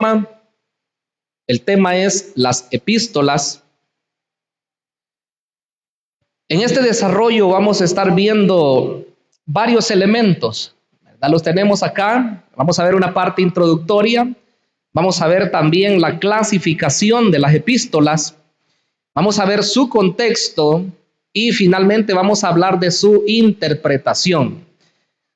El tema es las epístolas. En este desarrollo vamos a estar viendo varios elementos, ¿verdad? Los tenemos acá. Vamos a ver una parte introductoria. Vamos a ver también la clasificación de las epístolas. Vamos a ver su contexto y finalmente vamos a hablar de su interpretación.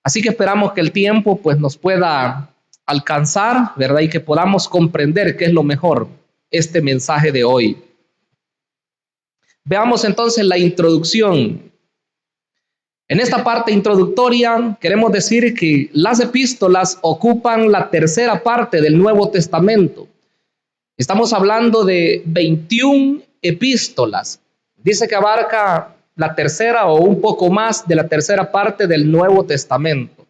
Así que esperamos que el tiempo pues nos pueda alcanzar, ¿verdad? Y que podamos comprender qué es lo mejor, este mensaje de hoy. Veamos entonces la introducción. En esta parte introductoria queremos decir que las epístolas ocupan la tercera parte del Nuevo Testamento. Estamos hablando de 21 epístolas. Dice que abarca la tercera o un poco más de la tercera parte del Nuevo Testamento.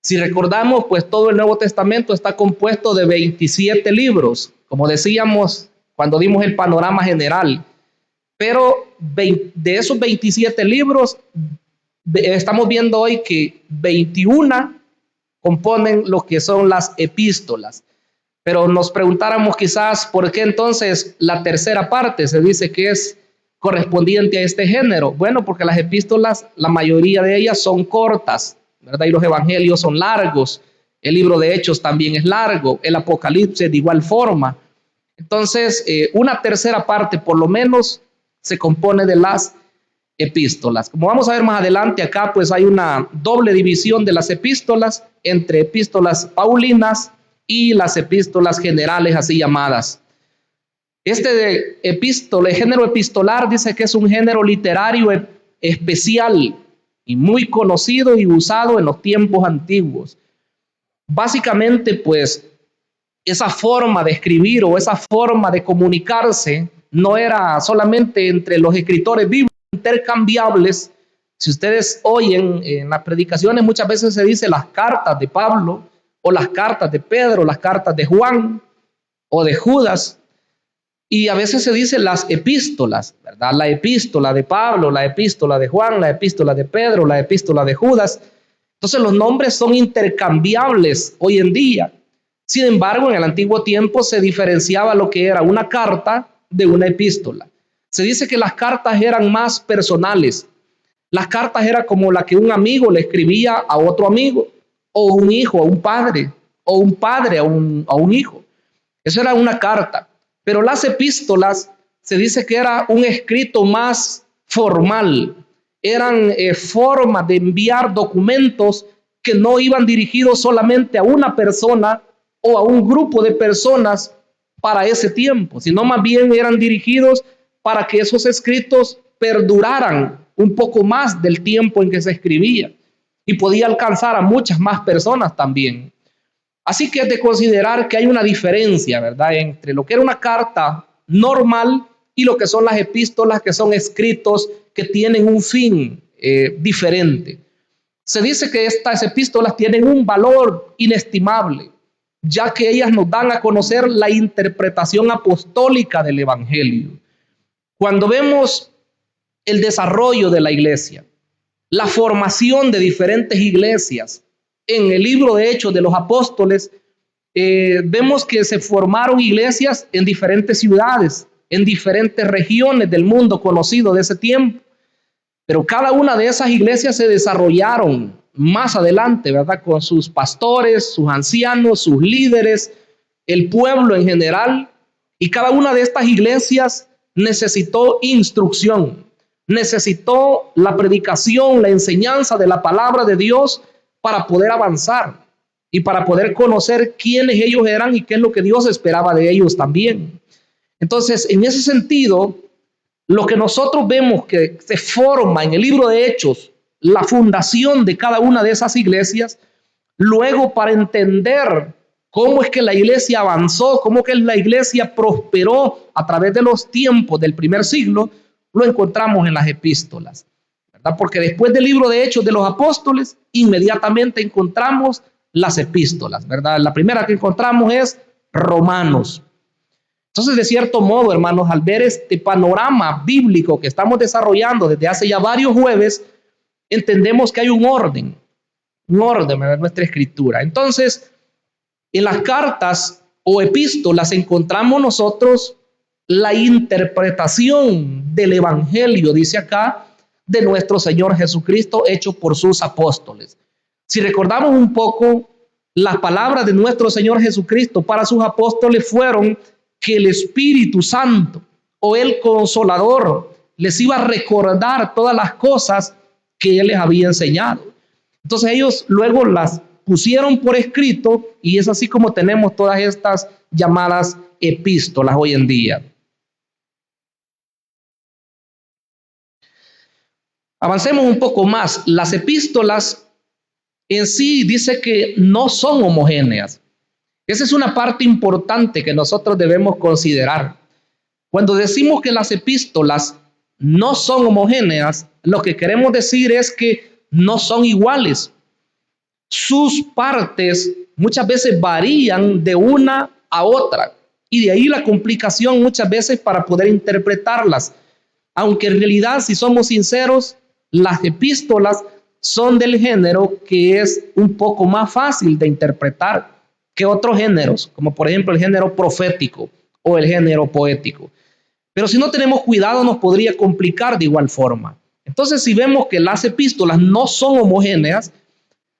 Si recordamos, pues todo el Nuevo Testamento está compuesto de 27 libros, como decíamos cuando dimos el panorama general. Pero de esos 27 libros, estamos viendo hoy que 21 componen lo que son las epístolas. Pero nos preguntáramos quizás por qué entonces la tercera parte se dice que es correspondiente a este género. Bueno, porque las epístolas, la mayoría de ellas son cortas, ¿verdad? Y los evangelios son largos. El libro de Hechos también es largo. El Apocalipsis de igual forma. Entonces, una tercera parte por lo menos se compone de las epístolas. Como vamos a ver más adelante acá, pues hay una doble división de las epístolas entre epístolas paulinas y las epístolas generales así llamadas. Este el género epistolar dice que es un género literario especial y muy conocido y usado en los tiempos antiguos. Básicamente, pues, esa forma de escribir o esa forma de comunicarse no era solamente entre los escritores bíblicos intercambiables. Si ustedes oyen en las predicaciones, muchas veces se dice las cartas de Pablo, o las cartas de Pedro, las cartas de Juan, o de Judas, y a veces se dice las epístolas, ¿verdad? La epístola de Pablo, la epístola de Juan, la epístola de Pedro, la epístola de Judas. Entonces los nombres son intercambiables hoy en día. Sin embargo, en el antiguo tiempo se diferenciaba lo que era una carta de una epístola. Se dice que las cartas eran más personales. Las cartas eran como la que un amigo le escribía a otro amigo, o un hijo a un padre, o un padre a un hijo. Eso era una carta. Pero las epístolas se dice que era un escrito más formal. Eran formas de enviar documentos que no iban dirigidos solamente a una persona o a un grupo de personas para ese tiempo, sino más bien eran dirigidos para que esos escritos perduraran un poco más del tiempo en que se escribía y podía alcanzar a muchas más personas también. Así que es de considerar que hay una diferencia, ¿verdad?, entre lo que era una carta normal y lo que son las epístolas, que son escritos que tienen un fin diferente. Se dice que estas epístolas tienen un valor inestimable, ya que ellas nos dan a conocer la interpretación apostólica del evangelio. Cuando vemos el desarrollo de la iglesia, la formación de diferentes iglesias, en el libro de Hechos de los Apóstoles, vemos que se formaron iglesias en diferentes ciudades, en diferentes regiones del mundo conocido de ese tiempo. Pero cada una de esas iglesias se desarrollaron más adelante, ¿verdad?, con sus pastores, sus ancianos, sus líderes, el pueblo en general. Y cada una de estas iglesias necesitó instrucción, necesitó la predicación, la enseñanza de la palabra de Dios para poder avanzar y para poder conocer quiénes ellos eran y qué es lo que Dios esperaba de ellos también. Entonces, en ese sentido, lo que nosotros vemos que se forma en el libro de Hechos, la fundación de cada una de esas iglesias, luego para entender cómo es que la iglesia avanzó, cómo que la iglesia prosperó a través de los tiempos del primer siglo, lo encontramos en las epístolas, ¿verdad? Porque después del libro de Hechos de los Apóstoles, inmediatamente encontramos las epístolas, ¿verdad? La primera que encontramos es Romanos. Entonces, de cierto modo, hermanos, al ver este panorama bíblico que estamos desarrollando desde hace ya varios jueves, entendemos que hay un orden, ¿verdad?, en nuestra escritura. Entonces, en las cartas o epístolas encontramos nosotros la interpretación del evangelio, dice acá, de nuestro Señor Jesucristo hecho por sus apóstoles. Si recordamos un poco, las palabras de nuestro Señor Jesucristo para sus apóstoles fueron que el Espíritu Santo o el Consolador les iba a recordar todas las cosas que Él les había enseñado. Entonces ellos luego las pusieron por escrito y es así como tenemos todas estas llamadas epístolas hoy en día. Avancemos un poco más. Las epístolas en sí dice que no son homogéneas. Esa es una parte importante que nosotros debemos considerar. Cuando decimos que las epístolas no son homogéneas, lo que queremos decir es que no son iguales. Sus partes muchas veces varían de una a otra y de ahí la complicación muchas veces para poder interpretarlas. Aunque en realidad, si somos sinceros, las epístolas son del género que es un poco más fácil de interpretar que otros géneros, como por ejemplo el género profético o el género poético. Pero si no tenemos cuidado nos podría complicar de igual forma. Entonces, si vemos que las epístolas no son homogéneas,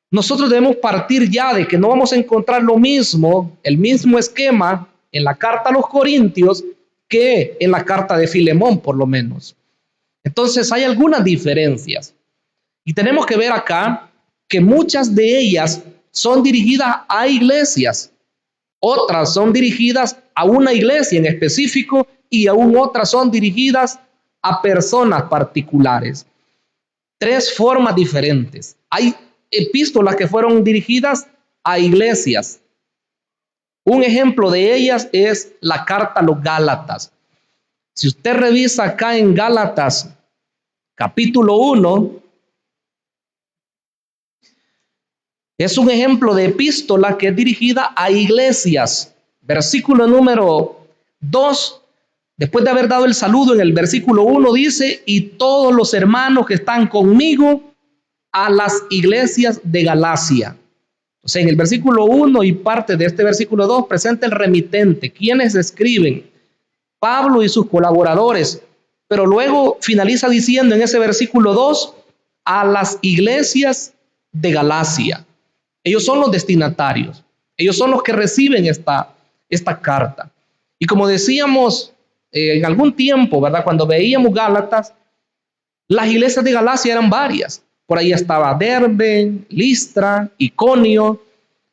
nosotros debemos partir ya de que no vamos a encontrar lo mismo, el mismo esquema en la carta a los Corintios que en la carta de Filemón, por lo menos. Entonces hay algunas diferencias y tenemos que ver acá que muchas de ellas son dirigidas a iglesias, otras son dirigidas a una iglesia en específico y aún otras son dirigidas a personas particulares. Tres formas diferentes. Hay epístolas que fueron dirigidas a iglesias. Un ejemplo de ellas es la carta a los Gálatas. Si usted revisa acá en Gálatas, capítulo 1, es un ejemplo de epístola que es dirigida a iglesias. Versículo número 2, después de haber dado el saludo en el versículo 1, dice, y todos los hermanos que están conmigo a las iglesias de Galacia. O sea, en el versículo 1 y parte de este versículo 2 presenta el remitente, quienes escriben, Pablo y sus colaboradores, pero luego finaliza diciendo en ese versículo 2, a las iglesias de Galacia. Ellos son los destinatarios, ellos son los que reciben esta carta. Y como decíamos en algún tiempo, ¿verdad? Cuando veíamos Gálatas, las iglesias de Galacia eran varias. Por ahí estaba Derbe, Listra, Iconio.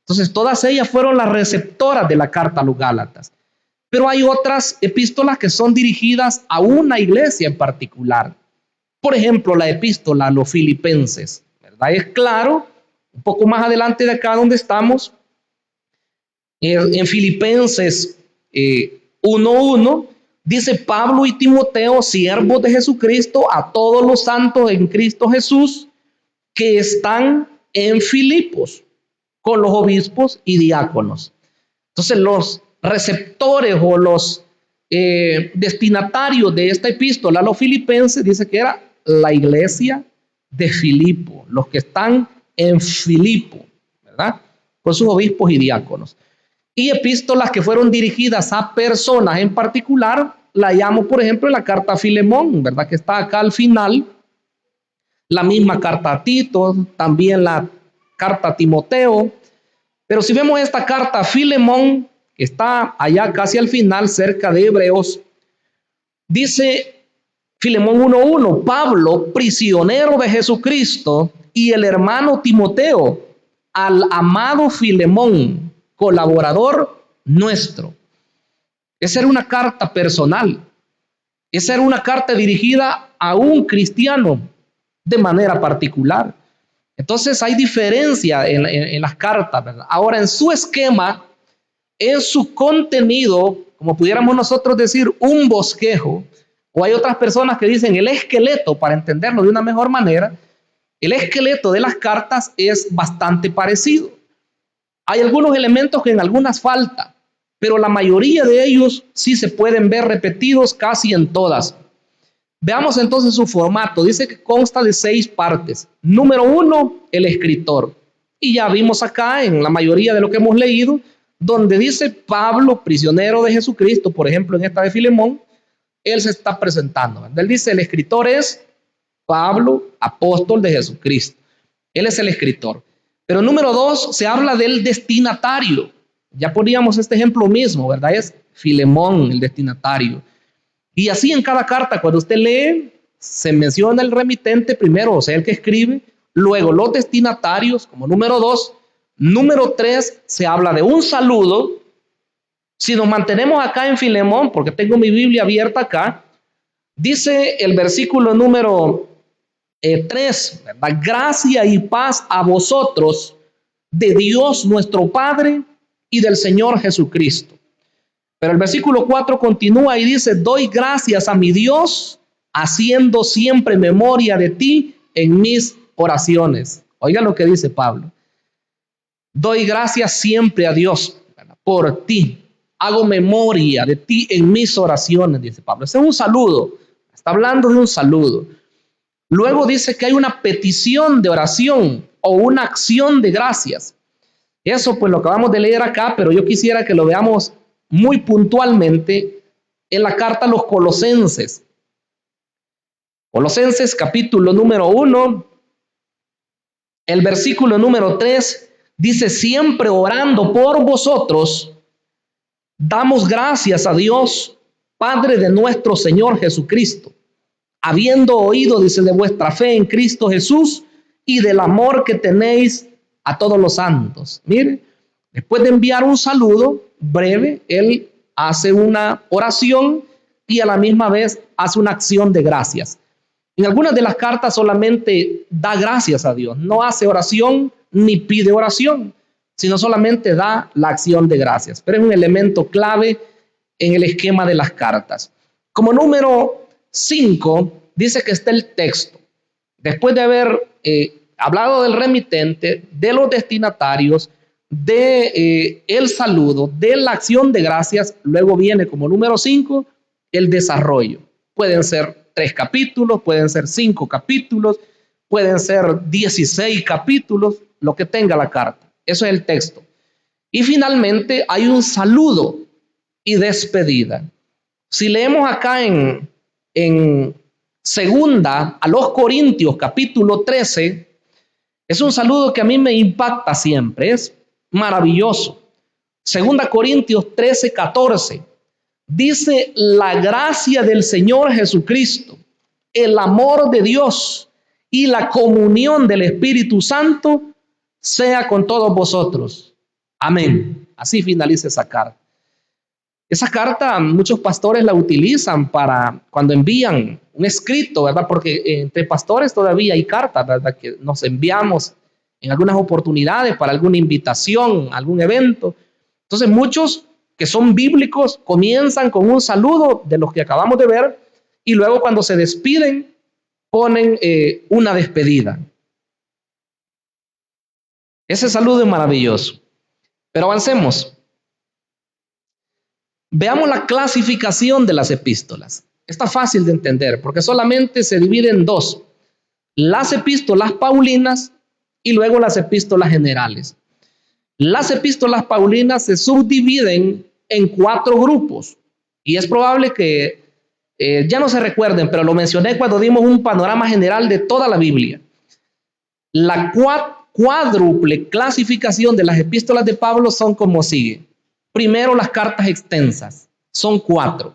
Entonces todas ellas fueron las receptoras de la carta a los Gálatas. Pero hay otras epístolas que son dirigidas a una iglesia en particular. Por ejemplo, la epístola a los Filipenses, ¿verdad? Es claro, un poco más adelante de acá donde estamos, en Filipenses 1:1, dice Pablo y Timoteo, siervos de Jesucristo, a todos los santos en Cristo Jesús que están en Filipos, con los obispos y diáconos. Entonces los receptores o los destinatarios de esta epístola a los filipenses dice que era la iglesia de Filipo, los que están en Filipo, ¿verdad? Con sus obispos y diáconos. Y epístolas que fueron dirigidas a personas en particular, la llamo por ejemplo la carta a Filemón, ¿verdad? Que está acá al final. La misma carta a Tito, también la carta a Timoteo. Pero si vemos esta carta a Filemón, que está allá casi al final, cerca de Hebreos, dice Filemón 1:1, Pablo, prisionero de Jesucristo, y el hermano Timoteo, al amado Filemón, colaborador nuestro. Esa era una carta personal. Esa era una carta dirigida a un cristiano de manera particular. Entonces hay diferencia en las cartas, ¿verdad? Ahora, en su esquema, en su contenido, como pudiéramos nosotros decir, un bosquejo, o hay otras personas que dicen el esqueleto, para entenderlo de una mejor manera, el esqueleto de las cartas es bastante parecido. Hay algunos elementos que en algunas falta, pero la mayoría de ellos sí se pueden ver repetidos casi en todas. Veamos entonces su formato. Dice que consta de 6 partes. Número 1, el escritor. Y ya vimos acá en la mayoría de lo que hemos leído donde dice Pablo, prisionero de Jesucristo, por ejemplo, en esta de Filemón, él se está presentando, ¿verdad? Él dice, el escritor es Pablo, apóstol de Jesucristo. Él es el escritor. Pero número 2, se habla del destinatario. Ya poníamos este ejemplo mismo, ¿verdad? Es Filemón, el destinatario. Y así en cada carta, cuando usted lee, se menciona el remitente primero, o sea, el que escribe, luego los destinatarios como número 2, número 3, se habla de un saludo. Si nos mantenemos acá en Filemón, porque tengo mi Biblia abierta acá, dice el versículo número 3, ¿verdad? Gracia y paz a vosotros de Dios nuestro Padre y del Señor Jesucristo. Pero el versículo 4 continúa y dice, doy gracias a mi Dios, haciendo siempre memoria de ti en mis oraciones. Oiga lo que dice Pablo. Doy gracias siempre a Dios, ¿verdad?, por ti. Hago memoria de ti en mis oraciones, dice Pablo. Ese es un saludo. Está hablando de un saludo. Luego dice que hay una petición de oración o una acción de gracias. Eso pues lo acabamos de leer acá, pero yo quisiera que lo veamos muy puntualmente en la carta a los Colosenses. Colosenses capítulo número 1, el versículo número 3 dice, siempre orando por vosotros, damos gracias a Dios, Padre de nuestro Señor Jesucristo, habiendo oído, dice, de vuestra fe en Cristo Jesús y del amor que tenéis a todos los santos. Mire, después de enviar un saludo breve, él hace una oración y a la misma vez hace una acción de gracias. En algunas de las cartas solamente da gracias a Dios, no hace oración ni pide oración, sino solamente da la acción de gracias. Pero es un elemento clave en el esquema de las cartas. Como número 5, dice que está el texto. Después de haber hablado del remitente, de los destinatarios, de el saludo, de la acción de gracias, luego viene como número 5 el desarrollo. Pueden ser 3 capítulos, pueden ser 5 capítulos, pueden ser 16 capítulos, lo que tenga la carta. Eso es el texto. Y finalmente hay un saludo y despedida. Si leemos acá en segunda a los Corintios capítulo 13, es un saludo que a mí me impacta siempre, es maravilloso. Segunda Corintios 13, 14, dice, la gracia del Señor Jesucristo, el amor de Dios y la comunión del Espíritu Santo sea con todos vosotros. Amén. Así finaliza esa carta. Esa carta muchos pastores la utilizan para cuando envían un escrito, ¿verdad? Porque entre pastores todavía hay cartas, ¿verdad?, que nos enviamos en algunas oportunidades para alguna invitación, algún evento. Entonces muchos que son bíblicos comienzan con un saludo de los que acabamos de ver y luego cuando se despiden ponen una despedida. Ese saludo es maravilloso. Pero avancemos. Veamos la clasificación de las epístolas. Está fácil de entender porque solamente se divide en 2. Las epístolas paulinas y luego las epístolas generales. Las epístolas paulinas se subdividen en 4 grupos y es probable que ya no se recuerden, pero lo mencioné cuando dimos un panorama general de toda la Biblia. La cuádruple clasificación de las epístolas de Pablo son como sigue. Primero, las cartas extensas, son 4.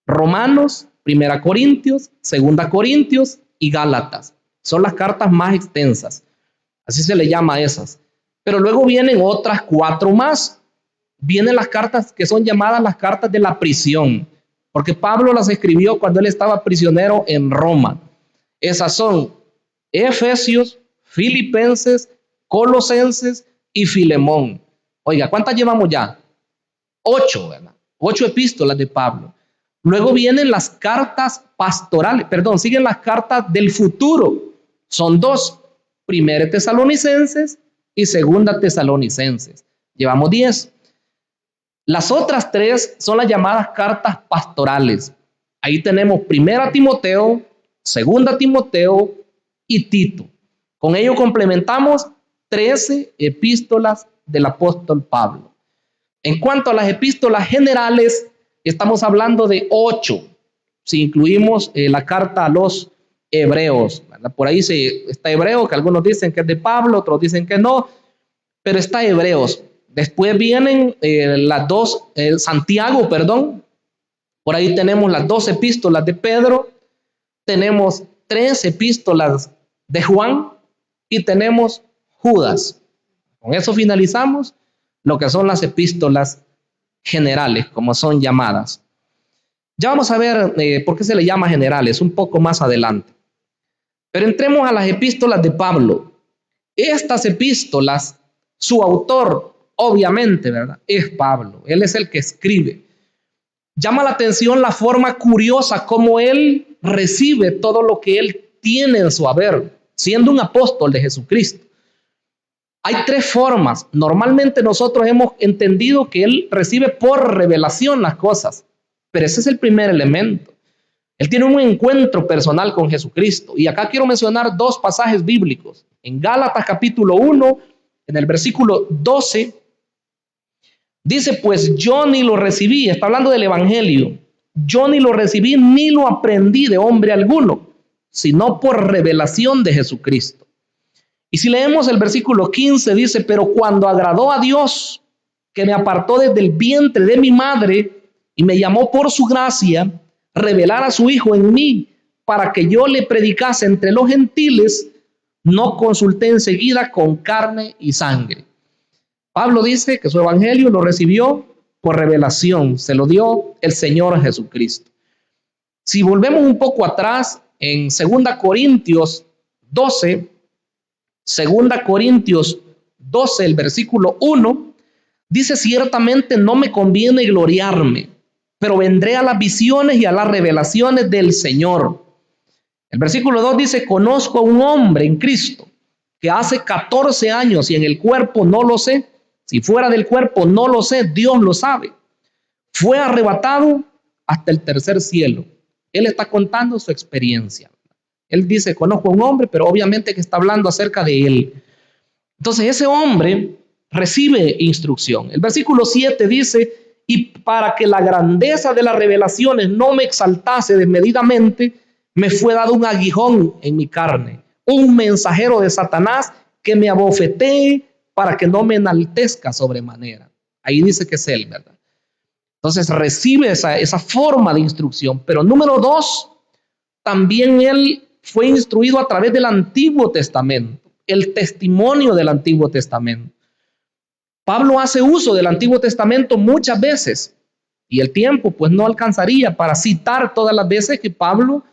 Romanos, 1 Corintios, 2 Corintios y Gálatas. Son las cartas más extensas. Así se le llama a esas. Pero luego vienen otras 4 más. Vienen las cartas que son llamadas las cartas de la prisión, porque Pablo las escribió cuando él estaba prisionero en Roma. Esas son Efesios, Filipenses, Colosenses y Filemón. Oiga, ¿cuántas llevamos ya? 8, ¿verdad? 8 epístolas de Pablo. Luego vienen las cartas pastorales, siguen las cartas del futuro. Son 2, 1 Tesalonicenses y 2 Tesalonicenses. Llevamos 10. Las otras 3 son las llamadas cartas pastorales. Ahí tenemos 1 Timoteo, 2 Timoteo y Tito. Con ello complementamos 13 epístolas del apóstol Pablo. En cuanto a las epístolas generales, estamos hablando de 8, si incluimos la carta a los hebreos, ¿verdad? Por ahí está Hebreo, que algunos dicen que es de Pablo, otros dicen que no, pero está Hebreos. Después vienen Santiago, perdón. Por ahí tenemos las 2 epístolas de Pedro, tenemos 3 epístolas de Juan y tenemos Judas. Con eso finalizamos lo que son las epístolas generales, como son llamadas. Ya vamos a ver por qué se le llama generales un poco más adelante. Pero entremos a las epístolas de Pablo. Estas epístolas, su autor, obviamente, ¿verdad?, es Pablo. Él es el que escribe. Llama la atención la forma curiosa como él recibe todo lo que él tiene en su haber, siendo un apóstol de Jesucristo. Hay 3 formas. Normalmente nosotros hemos entendido que él recibe por revelación las cosas, pero ese es el primer elemento. Él tiene un encuentro personal con Jesucristo. Y acá quiero mencionar 2 pasajes bíblicos. En Gálatas capítulo 1, en el versículo 12, dice: pues yo ni lo recibí, está hablando del evangelio, yo ni lo recibí ni lo aprendí de hombre alguno, sino por revelación de Jesucristo. Y si leemos el versículo 15, dice: pero cuando agradó a Dios, que me apartó desde el vientre de mi madre y me llamó por su gracia, revelar a su Hijo en mí para que yo le predicase entre los gentiles, no consulté enseguida con carne y sangre. Pablo dice que su evangelio lo recibió por revelación, se lo dio el Señor Jesucristo. Si volvemos un poco atrás, en 2 Corintios 12, 2 Corintios 12, el versículo 1, dice: ciertamente no me conviene gloriarme, pero vendré a las visiones y a las revelaciones del Señor. El versículo 2 dice: conozco a un hombre en Cristo que hace 14 años y en el cuerpo no lo sé, si fuera del cuerpo no lo sé, Dios lo sabe, fue arrebatado hasta el tercer cielo. Él está contando su experiencia. Él dice: conozco a un hombre, pero obviamente que está hablando acerca de él. Entonces ese hombre recibe instrucción. El versículo 7 dice: y para que la grandeza de las revelaciones no me exaltase desmedidamente, me fue dado un aguijón en mi carne, un mensajero de Satanás que me abofetee para que no me enaltezca sobremanera. Ahí dice que es él, ¿verdad? Entonces recibe esa forma de instrucción. Pero número 2, también él fue instruido a través del Antiguo Testamento, el testimonio del Antiguo Testamento. Pablo hace uso del Antiguo Testamento muchas veces y el tiempo pues no alcanzaría para citar todas las veces que Pablo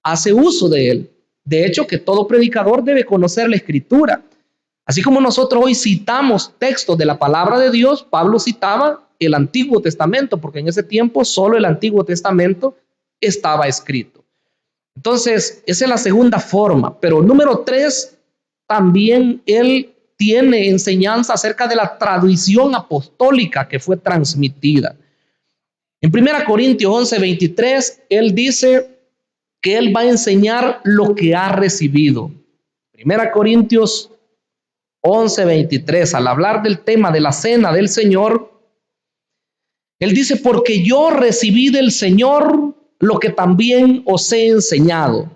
hace uso de él. De hecho, que todo predicador debe conocer la Escritura. Así como nosotros hoy citamos textos de la palabra de Dios, Pablo citaba el Antiguo Testamento, porque en ese tiempo solo el Antiguo Testamento estaba escrito. Entonces, esa es la segunda forma. Pero número 3, también él tiene enseñanza acerca de la tradición apostólica que fue transmitida. En 1 Corintios 11:23, él dice que él va a enseñar lo que ha recibido. 1 Corintios 11:23, al hablar del tema de la cena del Señor, él dice: porque yo recibí del Señor lo que también os he enseñado.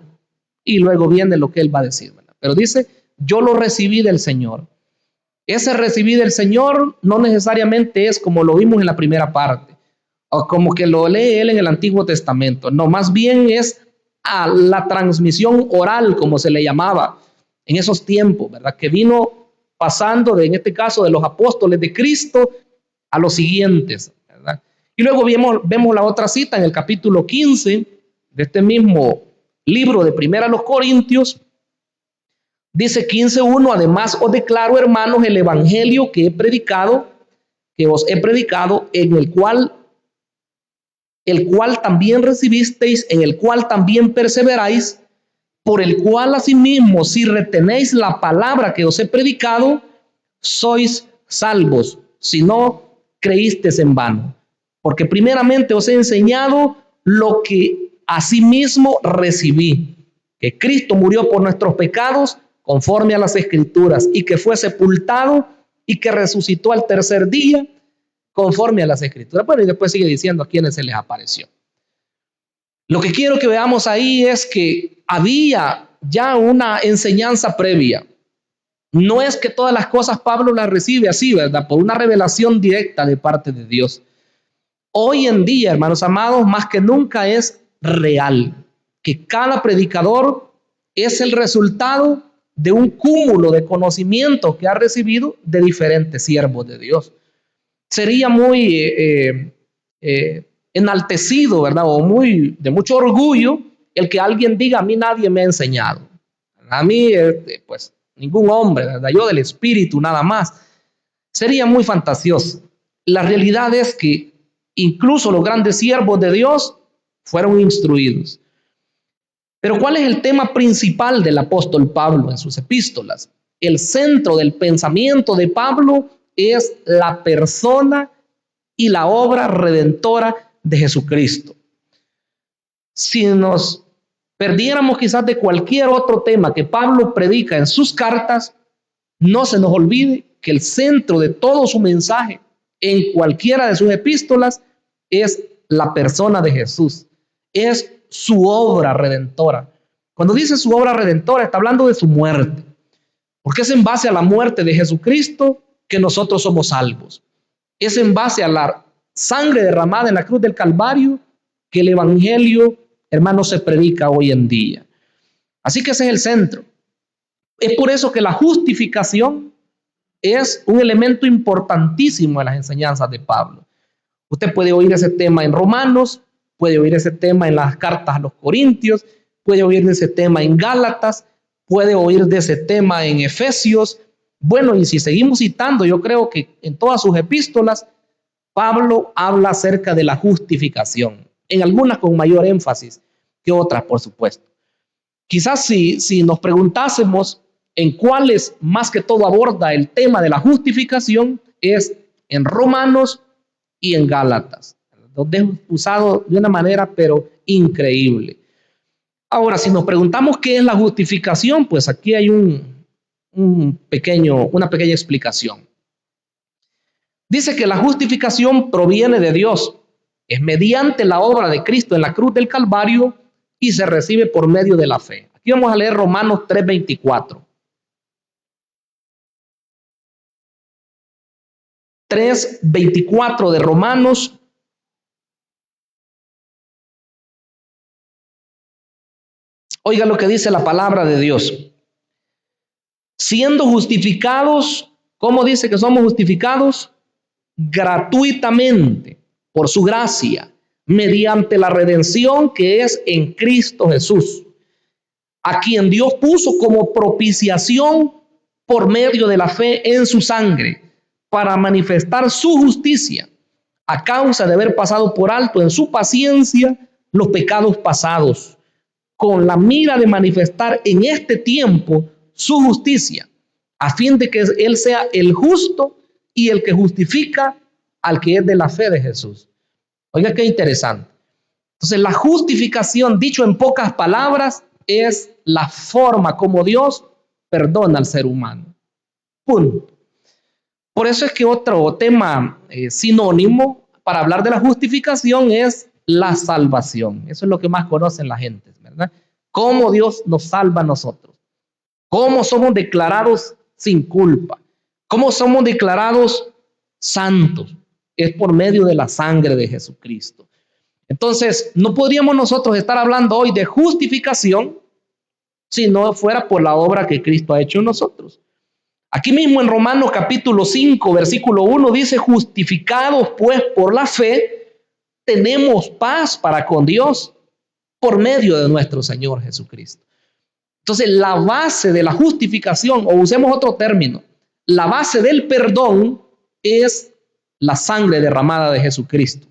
Y luego viene lo que él va a decir, ¿verdad? Pero dice: yo lo recibí del Señor. Ese recibí del Señor no necesariamente es como lo vimos en la primera parte, o como que lo lee él en el Antiguo Testamento. No, más bien es a la transmisión oral, como se le llamaba en esos tiempos, ¿verdad? Que vino pasando en este caso de los apóstoles de Cristo a los siguientes, ¿verdad? Y luego vemos la otra cita en el capítulo 15 de este mismo libro de 1 Corintios. Dice 15:1: además os declaro, hermanos, el evangelio que os he predicado, en el cual también recibisteis, en el cual también perseveráis, por el cual asimismo, si retenéis la palabra que os he predicado, sois salvos, si no creísteis en vano. Porque primeramente os he enseñado lo que asimismo recibí, que Cristo murió por nuestros pecados conforme a las Escrituras, y que fue sepultado y que resucitó al tercer día conforme a las Escrituras. Bueno, y después sigue diciendo a quienes se les apareció. Lo que quiero que veamos ahí es que había ya una enseñanza previa. No es que todas las cosas Pablo las recibe así, ¿verdad? Por una revelación directa de parte de Dios. Hoy en día, hermanos amados, más que nunca es real que cada predicador es el resultado de un cúmulo de conocimiento que ha recibido de diferentes siervos de Dios. Sería muy enaltecido, ¿verdad? O de mucho orgullo el que alguien diga, a mí nadie me ha enseñado. A mí, pues, ningún hombre, ¿verdad? Yo del Espíritu nada más. Sería muy fantasioso. La realidad es que incluso los grandes siervos de Dios fueron instruidos. Pero ¿cuál es el tema principal del apóstol Pablo en sus epístolas? El centro del pensamiento de Pablo es la persona y la obra redentora de Jesucristo. Si nos perdiéramos quizás de cualquier otro tema que Pablo predica en sus cartas, no se nos olvide que el centro de todo su mensaje en cualquiera de sus epístolas es la persona de Jesús, es su obra redentora. Cuando dice su obra redentora, está hablando de su muerte, porque es en base a la muerte de Jesucristo que nosotros somos salvos. Es en base a la sangre derramada en la cruz del Calvario que el evangelio, hermanos, se predica hoy en día. Así que ese es el centro. Es por eso que la justificación es un elemento importantísimo en las enseñanzas de Pablo. Usted puede oír ese tema en Romanos, puede oír ese tema en las cartas a los Corintios, puede oír de ese tema en Gálatas, puede oír de ese tema en Efesios. Bueno, y si seguimos citando, yo creo que en todas sus epístolas, Pablo habla acerca de la justificación, en algunas con mayor énfasis que otras, por supuesto. Quizás si nos preguntásemos en cuáles más que todo aborda el tema de la justificación, es en Romanos y en Gálatas, donde es usado de una manera pero increíble. Ahora, si nos preguntamos qué es la justificación, pues aquí hay una pequeña explicación. Dice que la justificación proviene de Dios, es mediante la obra de Cristo en la cruz del Calvario y se recibe por medio de la fe. Aquí vamos a leer Romanos 3:24. 3:24 de Romanos. Oiga lo que dice la palabra de Dios. Siendo justificados, ¿cómo dice que somos justificados? Gratuitamente, por su gracia, mediante la redención que es en Cristo Jesús, a quien Dios puso como propiciación por medio de la fe en su sangre, para manifestar su justicia, a causa de haber pasado por alto en su paciencia los pecados pasados, con la mira de manifestar en este tiempo su justicia, a fin de que Él sea el justo y el que justifica al que es de la fe de Jesús. Oiga, qué interesante. Entonces, la justificación, dicho en pocas palabras, es la forma como Dios perdona al ser humano. Punto. Por eso es que otro tema sinónimo para hablar de la justificación es la salvación. Eso es lo que más conocen la gente, ¿verdad? Cómo Dios nos salva a nosotros. Cómo somos declarados sin culpa. Cómo somos declarados santos. Es por medio de la sangre de Jesucristo. Entonces, no podríamos nosotros estar hablando hoy de justificación si no fuera por la obra que Cristo ha hecho en nosotros. Aquí mismo en Romanos capítulo 5, versículo 1 dice, justificados pues por la fe, tenemos paz para con Dios por medio de nuestro Señor Jesucristo. Entonces, la base de la justificación, o usemos otro término, la base del perdón es la sangre derramada de Jesucristo.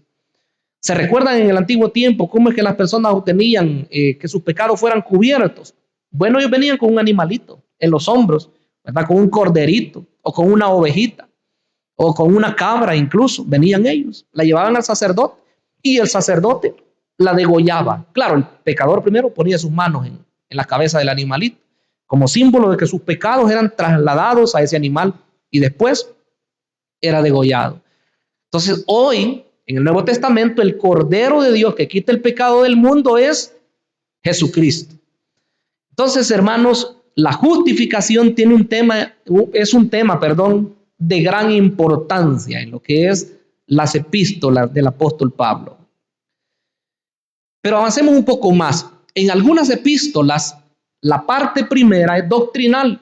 ¿Se recuerdan en el antiguo tiempo cómo es que las personas obtenían que sus pecados fueran cubiertos? Bueno, ellos venían con un animalito en los hombros, ¿verdad? Con un corderito o con una ovejita o con una cabra incluso. Venían ellos, la llevaban al sacerdote y el sacerdote la degollaba. Claro, el pecador primero ponía sus manos en la cabeza del animalito como símbolo de que sus pecados eran trasladados a ese animal y después era degollado. Entonces, hoy, en el Nuevo Testamento, el Cordero de Dios que quita el pecado del mundo es Jesucristo. Entonces, hermanos, la justificación tiene es un tema, de gran importancia en lo que es las epístolas del apóstol Pablo. Pero avancemos un poco más. En algunas epístolas, la parte primera es doctrinal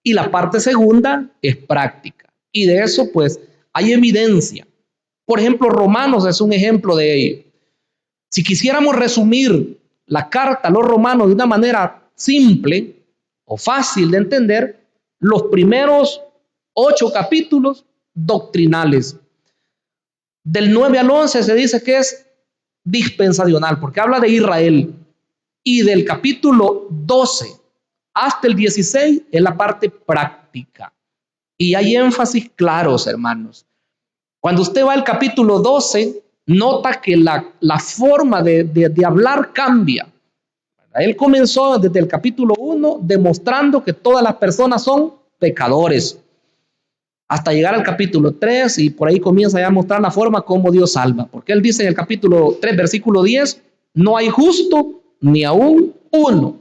y la parte segunda es práctica. Y de eso, pues, hay evidencia. Por ejemplo, Romanos es un ejemplo de ello. Si quisiéramos resumir la carta a los romanos de una manera simple o fácil de entender, los primeros 8 capítulos doctrinales. Del 9 al 11 se dice que es dispensacional, porque habla de Israel. Y del capítulo 12 hasta el 16 es la parte práctica. Y hay énfasis claros, hermanos. Cuando usted va al capítulo 12, nota que la forma de hablar cambia. Él comenzó desde el capítulo 1 demostrando que todas las personas son pecadores, hasta llegar al capítulo 3, y por ahí comienza ya a mostrar la forma como Dios salva. Porque él dice en el capítulo 3, versículo 10, no hay justo ni aún uno,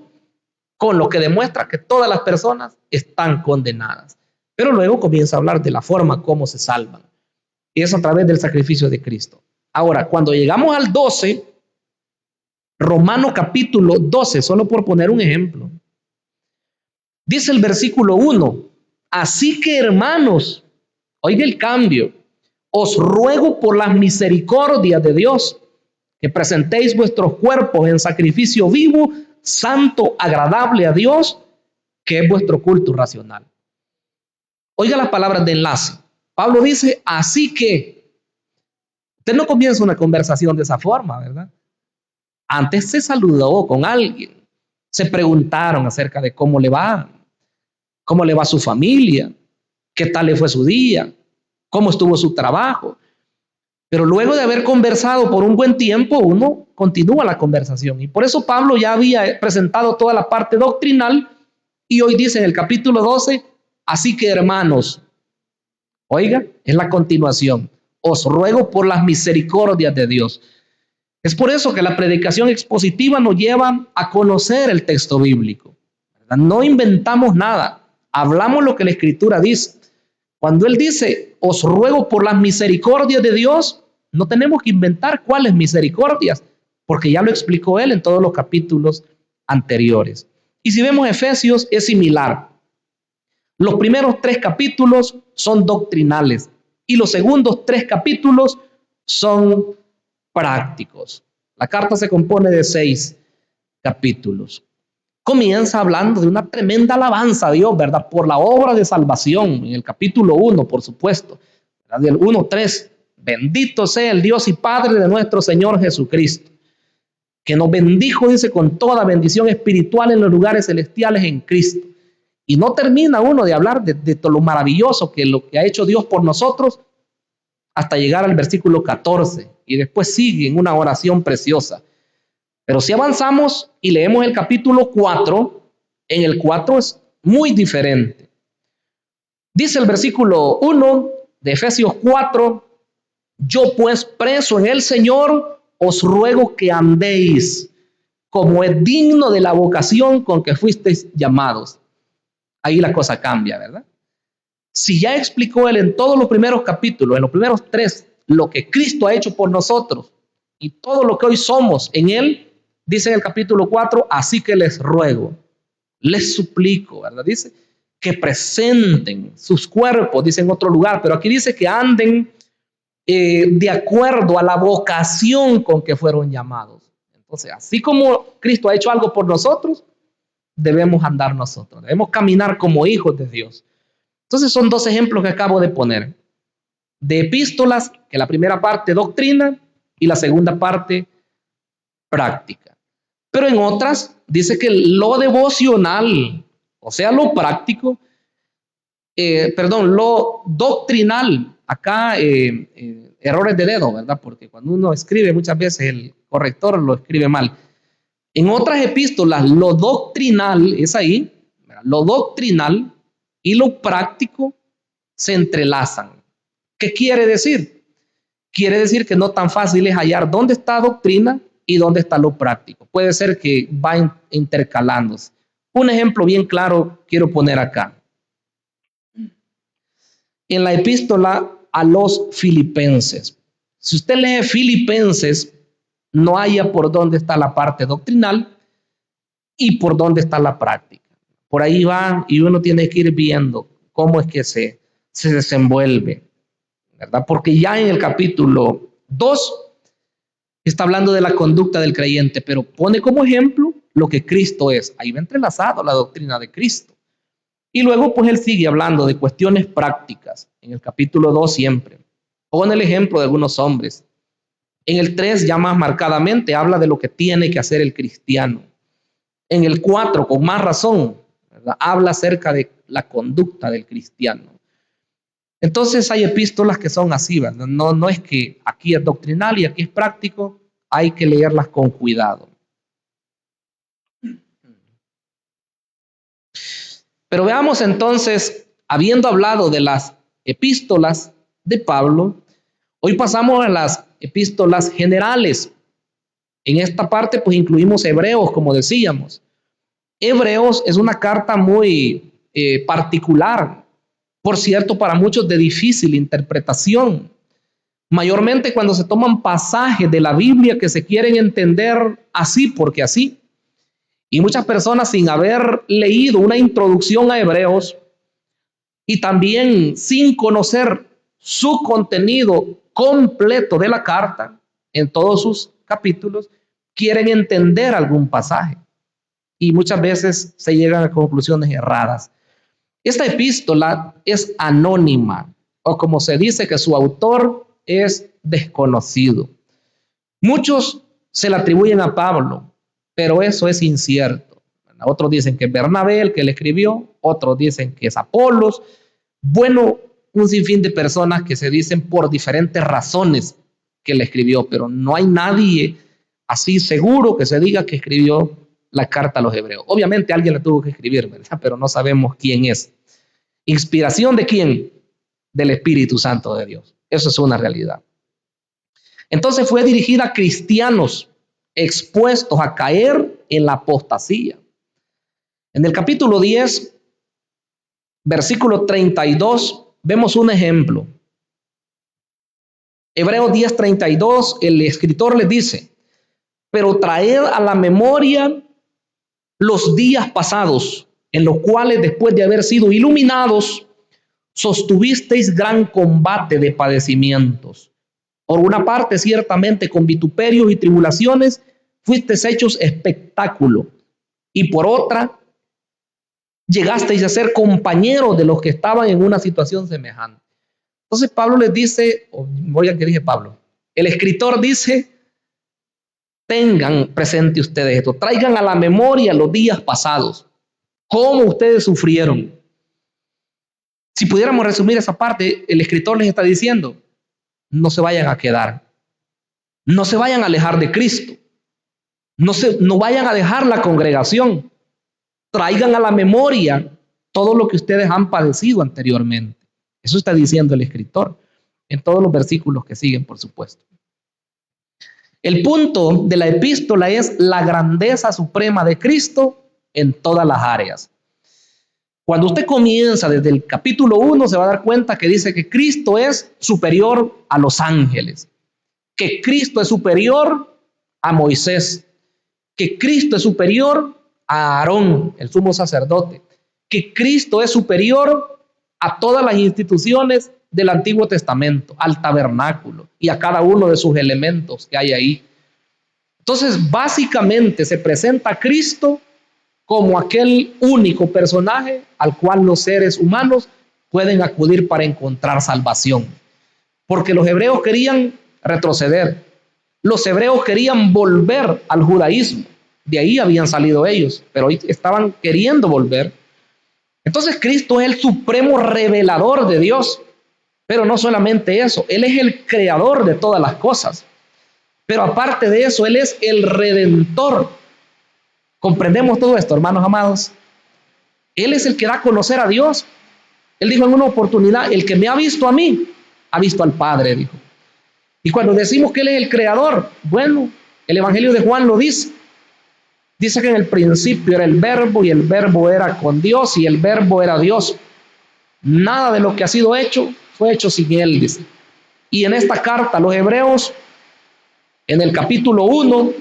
con lo que demuestra que todas las personas están condenadas. Pero luego comienza a hablar de la forma como se salvan. Y es a través del sacrificio de Cristo. Ahora, cuando llegamos al 12, Romano capítulo 12, solo por poner un ejemplo, dice el versículo 1, así que hermanos, oiga el cambio, os ruego por las misericordias de Dios, que presentéis vuestros cuerpos en sacrificio vivo, santo, agradable a Dios, que es vuestro culto racional. Oiga las palabras de enlace. Pablo dice, así que, usted no comienza una conversación de esa forma, ¿verdad? Antes se saludó con alguien, se preguntaron acerca de cómo le va a su familia, qué tal le fue su día, cómo estuvo su trabajo. Pero luego de haber conversado por un buen tiempo, uno continúa la conversación. Y por eso Pablo ya había presentado toda la parte doctrinal y hoy dice en el capítulo 12, así que hermanos, oiga, es la continuación. Os ruego por las misericordias de Dios. Es por eso que la predicación expositiva nos lleva a conocer el texto bíblico, ¿verdad? No inventamos nada, hablamos lo que la Escritura dice. Cuando él dice, os ruego por las misericordias de Dios, no tenemos que inventar cuáles misericordias, porque ya lo explicó él en todos los capítulos anteriores. Y si vemos Efesios, es similar. Los primeros 3 capítulos son doctrinales y los segundos 3 capítulos son prácticos. La carta se compone de 6 capítulos. Comienza hablando de una tremenda alabanza a Dios, ¿verdad? Por la obra de salvación, en el capítulo 1, por supuesto, ¿verdad? Del 1:3. Bendito sea el Dios y Padre de nuestro Señor Jesucristo, que nos bendijo, dice, con toda bendición espiritual en los lugares celestiales en Cristo. Y no termina uno de hablar de todo lo maravilloso que lo que ha hecho Dios por nosotros hasta llegar al versículo 14. Y después sigue en una oración preciosa. Pero si avanzamos y leemos el capítulo 4, en el 4 es muy diferente. Dice el versículo 1 de Efesios 4, yo pues preso en el Señor, os ruego que andéis como es digno de la vocación con que fuisteis llamados. Ahí la cosa cambia, ¿verdad? Si ya explicó él en todos los primeros capítulos, en los primeros 3, lo que Cristo ha hecho por nosotros y todo lo que hoy somos en él, dice en el capítulo 4, así que les ruego, les suplico, ¿verdad? Dice que presenten sus cuerpos, dice en otro lugar, pero aquí dice que anden de acuerdo a la vocación con que fueron llamados. Entonces, así como Cristo ha hecho algo por nosotros, debemos andar nosotros, debemos caminar como hijos de Dios. Entonces son 2 ejemplos que acabo de poner, de epístolas, que la primera parte doctrina y la segunda parte práctica. Pero en otras dice que lo devocional, o sea, lo práctico, lo doctrinal, acá errores de dedo, ¿verdad? Porque cuando uno escribe muchas veces el corrector lo escribe mal. En otras epístolas, lo doctrinal es ahí, ¿verdad? Lo doctrinal y lo práctico se entrelazan. ¿Qué quiere decir? quiere decir que no tan fácil es hallar dónde está doctrina y dónde está lo práctico. Puede ser que va intercalándose. Un ejemplo bien claro quiero poner acá. En la epístola a los Filipenses. Si usted lee Filipenses, no haya por dónde está la parte doctrinal y por dónde está la práctica. Por ahí va y uno tiene que ir viendo cómo es que se desenvuelve, ¿verdad? Porque ya en el capítulo 2 está hablando de la conducta del creyente, pero pone como ejemplo lo que Cristo es. Ahí va entrelazado la doctrina de Cristo. Y luego pues él sigue hablando de cuestiones prácticas. En el capítulo 2 siempre pone el ejemplo de algunos hombres. En el 3 ya más marcadamente habla de lo que tiene que hacer el cristiano. En el 4 con más razón, ¿verdad?, habla acerca de la conducta del cristiano. Entonces hay epístolas que son así, ¿verdad? No es que aquí es doctrinal y aquí es práctico, hay que leerlas con cuidado. Pero veamos entonces, habiendo hablado de las epístolas de Pablo, hoy pasamos a las epístolas generales. En esta parte pues incluimos Hebreos, como decíamos. Hebreos es una carta muy particular, por cierto, para muchos de difícil interpretación. Mayormente cuando se toman pasajes de la Biblia que se quieren entender así porque así. Y muchas personas sin haber leído una introducción a Hebreos y también sin conocer su contenido completo de la carta en todos sus capítulos, quieren entender algún pasaje. Y muchas veces se llegan a conclusiones erradas. Esta epístola es anónima, o como se dice que su autor es desconocido. Muchos se la atribuyen a Pablo, pero eso es incierto. Otros dicen que es Bernabé el que le escribió, otros dicen que es Apolos. Bueno, un sinfín de personas que se dicen por diferentes razones que le escribió, pero no hay nadie así seguro que se diga que escribió la carta a los hebreos. Obviamente alguien la tuvo que escribir, ¿verdad? Pero no sabemos quién es. ¿Inspiración de quién? Del Espíritu Santo de Dios. Eso es una realidad. Entonces fue dirigida a cristianos expuestos a caer en la apostasía. En el capítulo 10, versículo 32, vemos un ejemplo. Hebreos 10:32, el escritor les dice: pero traed a la memoria los días pasados, en los cuales después de haber sido iluminados, sostuvisteis gran combate de padecimientos. Por una parte, ciertamente, con vituperios y tribulaciones, fuisteis hechos espectáculo. Y por otra, llegasteis a ser compañeros de los que estaban en una situación semejante. Entonces Pablo les dice, oigan que dije Pablo, el escritor dice: tengan presente ustedes esto, traigan a la memoria los días pasados, cómo ustedes sufrieron. Si pudiéramos resumir esa parte, el escritor les está diciendo: no se vayan a quedar, no se vayan a alejar de Cristo, no vayan a dejar la congregación, traigan a la memoria todo lo que ustedes han padecido anteriormente. Eso está diciendo el escritor en todos los versículos que siguen, por supuesto. El punto de la epístola es la grandeza suprema de Cristo en todas las áreas. Cuando usted comienza desde el capítulo 1, se va a dar cuenta que dice que Cristo es superior a los ángeles, que Cristo es superior a Moisés, que Cristo es superior a Aarón, el sumo sacerdote, que Cristo es superior a todas las instituciones del Antiguo Testamento, al tabernáculo y a cada uno de sus elementos que hay ahí. Entonces, básicamente se presenta a Cristo como aquel único personaje al cual los seres humanos pueden acudir para encontrar salvación. Porque los hebreos querían retroceder, los hebreos querían volver al judaísmo, de ahí habían salido ellos, pero hoy estaban queriendo volver. Entonces Cristo es el supremo revelador de Dios, pero no solamente eso, Él es el creador de todas las cosas, pero aparte de eso, Él es el redentor. ¿Comprendemos todo esto, hermanos amados? Él es el que da a conocer a Dios. Él dijo en una oportunidad: el que me ha visto a mí, ha visto al Padre, dijo. Y cuando decimos que Él es el creador, bueno, el Evangelio de Juan lo dice. Dice que en el principio era el verbo y el verbo era con Dios y el verbo era Dios. Nada de lo que ha sido hecho fue hecho sin Él, dice. Y en esta carta a los Hebreos, en el capítulo 1,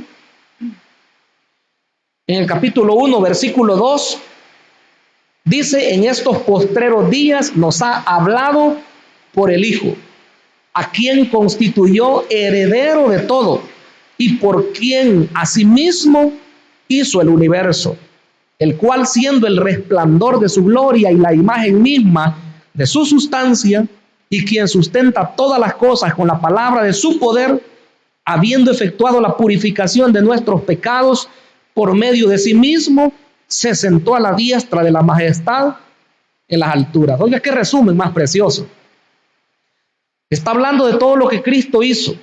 versículo 2, dice: en estos postreros días nos ha hablado por el Hijo, a quien constituyó heredero de todo y por quien asimismo hizo el universo, el cual, siendo el resplandor de su gloria y la imagen misma de su sustancia, y quien sustenta todas las cosas con la palabra de su poder, habiendo efectuado la purificación de nuestros pecados por medio de sí mismo, se sentó a la diestra de la majestad en las alturas. Oiga, qué resumen más precioso. Está hablando de todo lo que Cristo hizo.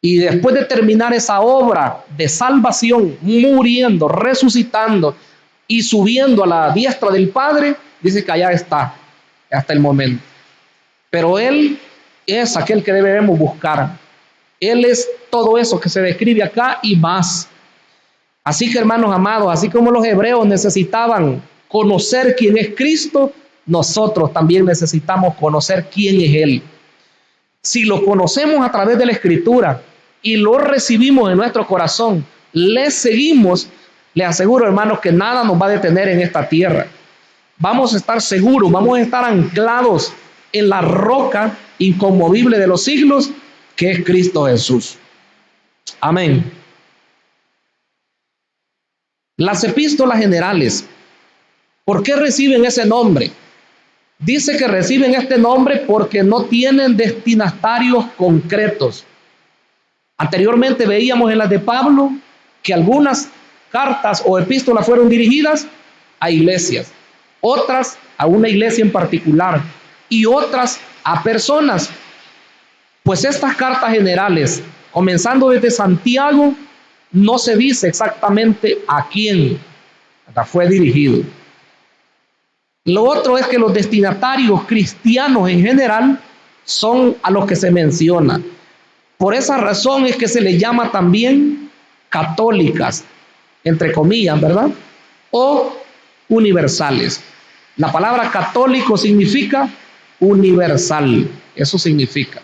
Y después de terminar esa obra de salvación, muriendo, resucitando y subiendo a la diestra del Padre, dice que allá está, hasta el momento. Pero Él es aquel que debemos buscar. Él es todo eso que se describe acá y más. Así que, hermanos amados, así como los hebreos necesitaban conocer quién es Cristo, nosotros también necesitamos conocer quién es Él. Si lo conocemos a través de la Escritura y lo recibimos en nuestro corazón, le seguimos, le aseguro, hermanos, que nada nos va a detener en esta tierra. Vamos a estar seguros, vamos a estar anclados en la roca inconmovible de los siglos, que es Cristo Jesús. Amén. Las epístolas generales, ¿por qué reciben ese nombre? Dice que reciben este nombre porque no tienen destinatarios concretos. Anteriormente veíamos en las de Pablo que algunas cartas o epístolas fueron dirigidas a iglesias, otras a una iglesia en particular y otras a personas. Pues estas cartas generales, comenzando desde Santiago, no se dice exactamente a quién fue dirigido. Lo otro es que los destinatarios cristianos en general son a los que se menciona. Por esa razón es que se les llama también católicas, entre comillas, ¿verdad? O universales. La palabra católico significa universal, eso significa.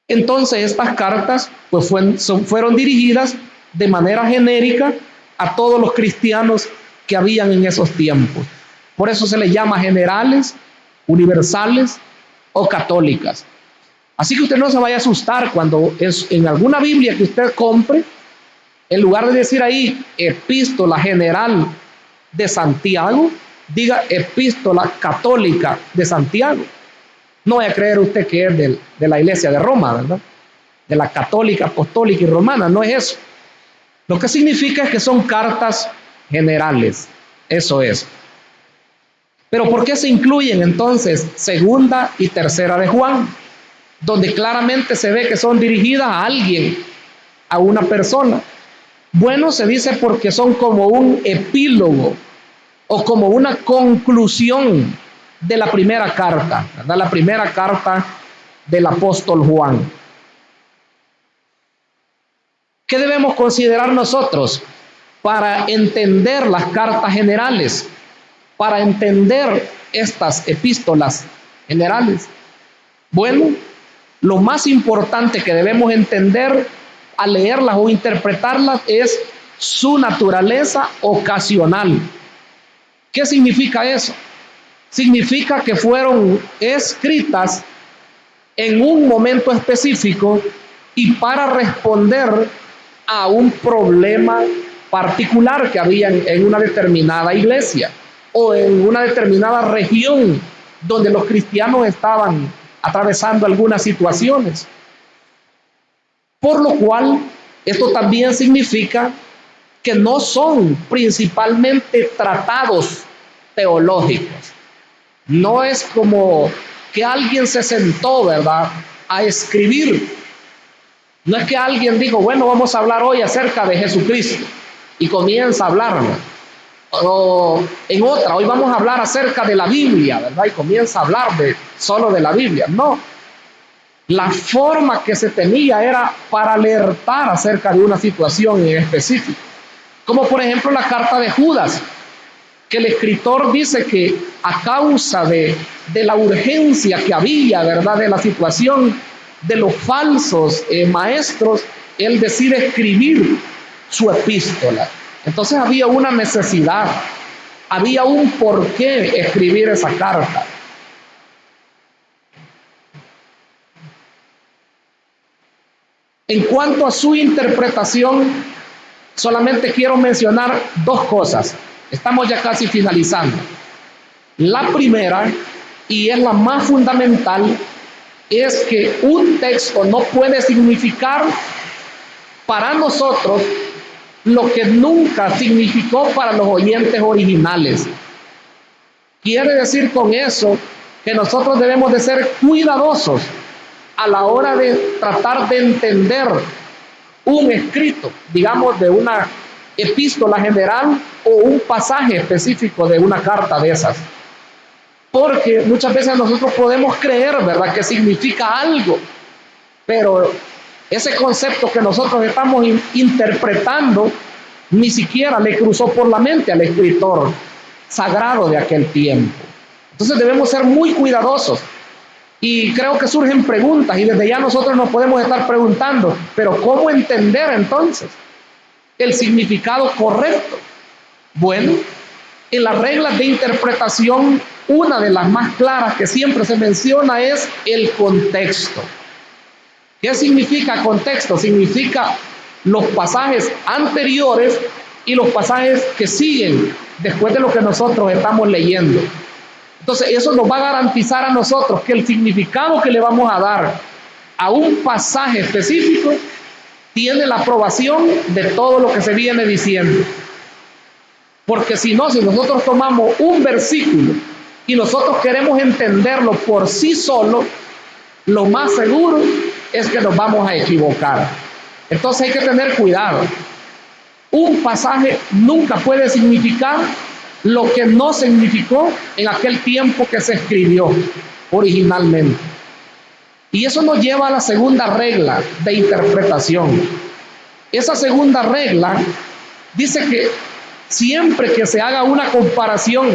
Entonces estas cartas pues fueron dirigidas de manera genérica a todos los cristianos que habían en esos tiempos. Por eso se les llama generales, universales o católicas. Así que usted no se vaya a asustar cuando en alguna Biblia que usted compre, en lugar de decir ahí epístola general de Santiago, diga epístola católica de Santiago. No vaya a creer usted que es de la iglesia de Roma, ¿verdad? De la católica, apostólica y romana, no es eso. Lo que significa es que son cartas generales, eso es. Pero ¿por qué se incluyen entonces segunda y tercera de Juan? Donde claramente se ve que son dirigidas a alguien, a una persona. Bueno, se dice porque son como un epílogo o como una conclusión de la primera carta, ¿verdad? La primera carta del apóstol Juan. ¿Qué debemos considerar nosotros para entender las cartas generales, para entender estas epístolas generales? Bueno, lo más importante que debemos entender al leerlas o interpretarlas es su naturaleza ocasional. ¿Qué significa eso? Significa que fueron escritas en un momento específico y para responder a un problema particular que había en una determinada iglesia o en una determinada región donde los cristianos estaban atravesando algunas situaciones. Por lo cual, esto también significa que no son principalmente tratados teológicos. No es como que alguien se sentó, ¿verdad?, a escribir. No es que alguien dijo, bueno, vamos a hablar hoy acerca de Jesucristo y comienza a hablar, ¿no? O en otra, hoy vamos a hablar acerca de la Biblia, ¿verdad? Y comienza a hablar solo de la Biblia. No. La forma que se tenía era para alertar acerca de una situación en específico. Como por ejemplo la carta de Judas, que el escritor dice que a causa de la urgencia que había, ¿verdad?, de la situación de los falsos maestros, él decide escribir su epístola. Entonces había una necesidad, había un por qué escribir esa carta. En cuanto a su interpretación, solamente quiero mencionar dos cosas. Estamos ya casi finalizando. La primera, y es la más fundamental, es que un texto no puede significar para nosotros lo que nunca significó para los oyentes originales. Quiere decir con eso que nosotros debemos de ser cuidadosos a la hora de tratar de entender un escrito, digamos, de una epístola general o un pasaje específico de una carta de esas. Porque muchas veces nosotros podemos creer, ¿verdad?, que significa algo, pero ese concepto que nosotros estamos interpretando ni siquiera le cruzó por la mente al escritor sagrado de aquel tiempo. Entonces debemos ser muy cuidadosos. Y creo que surgen preguntas y desde ya nosotros nos podemos estar preguntando, pero ¿cómo entender entonces el significado correcto? Bueno, en las reglas de interpretación, una de las más claras que siempre se menciona es el contexto. ¿Qué significa contexto? Significa los pasajes anteriores y los pasajes que siguen después de lo que nosotros estamos leyendo. Entonces eso nos va a garantizar a nosotros que el significado que le vamos a dar a un pasaje específico tiene la aprobación de todo lo que se viene diciendo. Porque si no, si nosotros tomamos un versículo y nosotros queremos entenderlo por sí solo, lo más seguro es que nos vamos a equivocar. Entonces hay que tener cuidado. Un pasaje nunca puede significar lo que no significó en aquel tiempo que se escribió originalmente. Y eso nos lleva a la segunda regla de interpretación. Esa segunda regla dice que siempre que se haga una comparación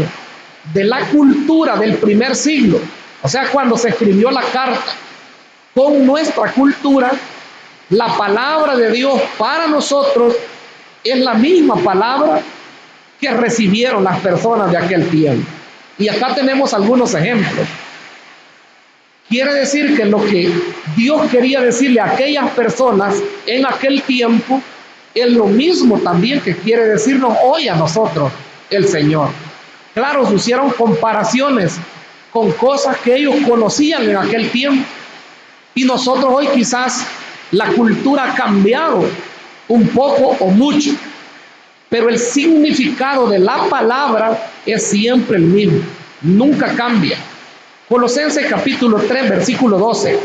de la cultura del primer siglo, o sea, cuando se escribió la carta, con nuestra cultura, la palabra de Dios para nosotros es la misma palabra que recibieron las personas de aquel tiempo. Y acá tenemos algunos ejemplos. Quiere decir que lo que Dios quería decirle a aquellas personas en aquel tiempo es lo mismo también que quiere decirnos hoy a nosotros el Señor. Claro, se hicieron comparaciones con cosas que ellos conocían en aquel tiempo. Y nosotros hoy quizás la cultura ha cambiado un poco o mucho, pero el significado de la palabra es siempre el mismo, nunca cambia. Colosenses capítulo 3, versículo 12.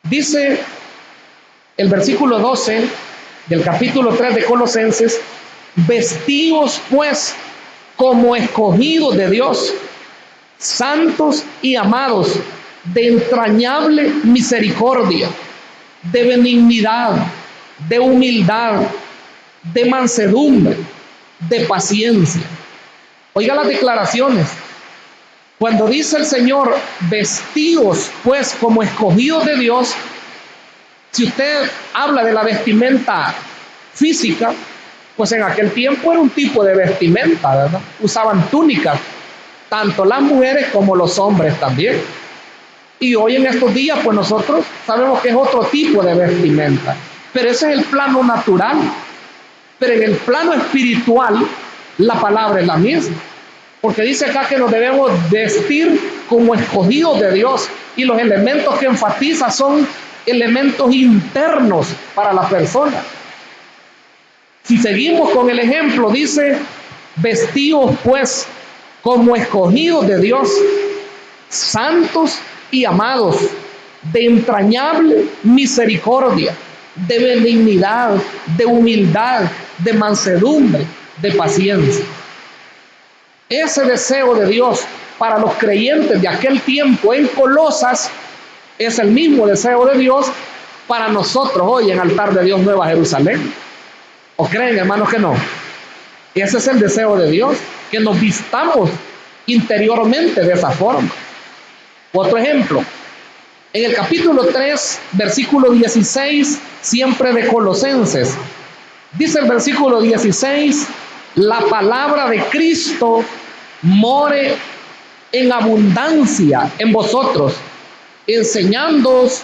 Dice el versículo 12 del capítulo 3 de Colosenses: vestidos pues como escogidos de Dios, santos y amados, de entrañable misericordia, de benignidad, de humildad, de mansedumbre, de paciencia. Oiga las declaraciones. Cuando dice el Señor, vestidos pues como escogidos de Dios, si usted habla de la vestimenta física, pues en aquel tiempo era un tipo de vestimenta, ¿verdad? Usaban túnicas, tanto las mujeres como los hombres también. Y hoy en estos días, pues nosotros sabemos que es otro tipo de vestimenta. Pero ese es el plano natural. Pero en el plano espiritual, la palabra es la misma. Porque dice acá que nos debemos vestir como escogidos de Dios. Y los elementos que enfatiza son elementos internos para la persona. Si seguimos con el ejemplo, dice, vestidos pues como escogidos de Dios, santos y amados, de entrañable misericordia, de benignidad, de humildad, de mansedumbre, de paciencia. Ese deseo de Dios para los creyentes de aquel tiempo en Colosas es el mismo deseo de Dios para nosotros hoy en Altar de Dios Nueva Jerusalén. ¿O creen, hermanos, que no? Ese es el deseo de Dios, que nos vistamos interiormente de esa forma. Otro ejemplo, en el capítulo 3, versículo 16, siempre de Colosenses, dice el versículo 16, la palabra de Cristo more en abundancia en vosotros, enseñándoos,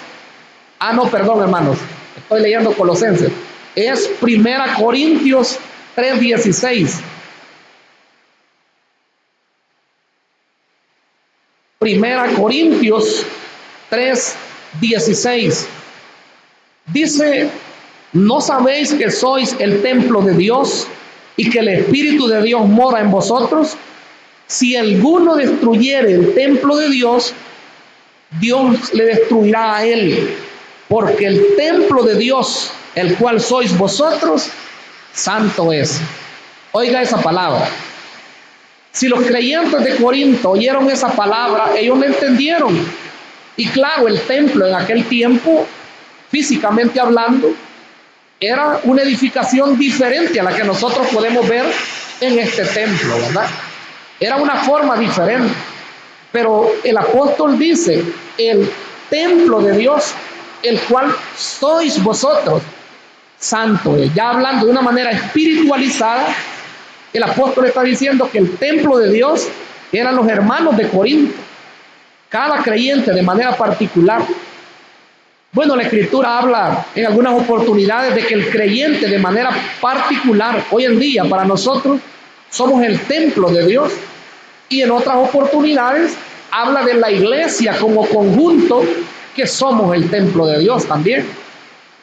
hermanos, estoy leyendo Colosenses, es 1 Corintios 3:16. 1 Corintios 3:16 dice: ¿no sabéis que sois el templo de Dios y que el Espíritu de Dios mora en vosotros? Si alguno destruyere el templo de Dios, Dios le destruirá a él, porque el templo de Dios, el cual sois vosotros, santo es. Oiga esa palabra. Si los creyentes de Corinto oyeron esa palabra, ellos la entendieron. Y claro, el templo en aquel tiempo, físicamente hablando, era una edificación diferente a la que nosotros podemos ver en este templo, ¿verdad? Era una forma diferente. Pero el apóstol dice, el templo de Dios, el cual sois vosotros, santo es. Ya hablando de una manera espiritualizada, el apóstol está diciendo que el templo de Dios eran los hermanos de Corinto, cada creyente de manera particular. Bueno, la Escritura habla en algunas oportunidades de que el creyente de manera particular, hoy en día para nosotros, somos el templo de Dios. Y en otras oportunidades habla de la iglesia como conjunto, que somos el templo de Dios también.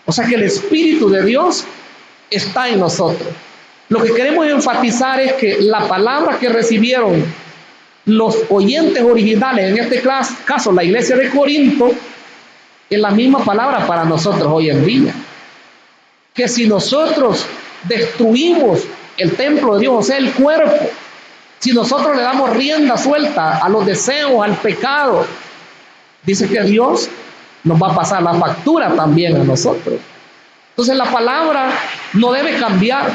O sea que el Espíritu de Dios está en nosotros. Lo que queremos enfatizar es que la palabra que recibieron los oyentes originales, en este caso la iglesia de Corinto, es la misma palabra para nosotros hoy en día. Que si nosotros destruimos el templo de Dios, o sea, el cuerpo, si nosotros le damos rienda suelta a los deseos, al pecado, dice que Dios nos va a pasar la factura también a nosotros. Entonces la palabra no debe cambiar,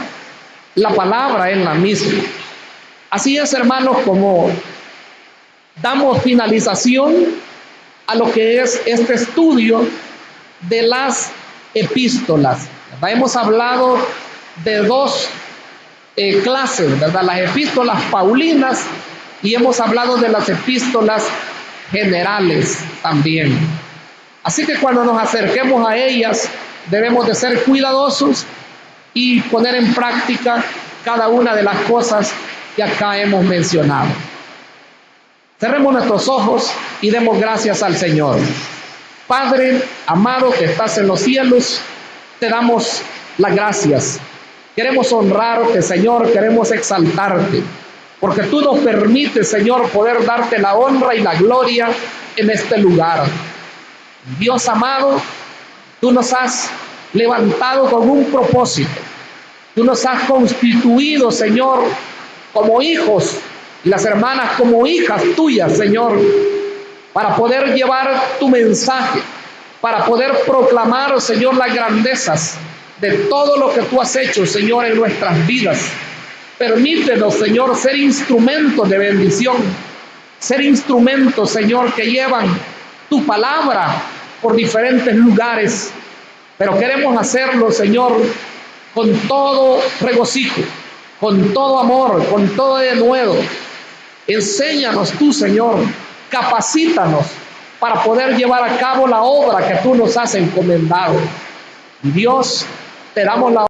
la palabra es la misma. Así es, hermanos, como damos finalización a lo que es este estudio de las epístolas. Hemos hablado de dos clases, ¿verdad? Las epístolas paulinas, y hemos hablado de las epístolas generales también. Así que cuando nos acerquemos a ellas, debemos de ser cuidadosos y poner en práctica cada una de las cosas que acá hemos mencionado. Cerremos nuestros ojos y demos gracias al Señor. Padre amado que estás en los cielos, te damos las gracias. Queremos honrarte, Señor, queremos exaltarte, porque tú nos permites, Señor, poder darte la honra y la gloria en este lugar. Dios amado, tú nos has levantado con un propósito. Tú nos has constituido, Señor, como hijos, y las hermanas como hijas tuyas, Señor, para poder llevar tu mensaje, para poder proclamar, Señor, las grandezas de todo lo que tú has hecho, Señor, en nuestras vidas. Permítenos, Señor, ser instrumentos de bendición, ser instrumentos, Señor, que llevan tu palabra por diferentes lugares, pero queremos hacerlo, Señor, con todo regocijo, con todo amor, con todo denuedo. Enséñanos tú, Señor, capacítanos para poder llevar a cabo la obra que tú nos has encomendado. Dios, te damos la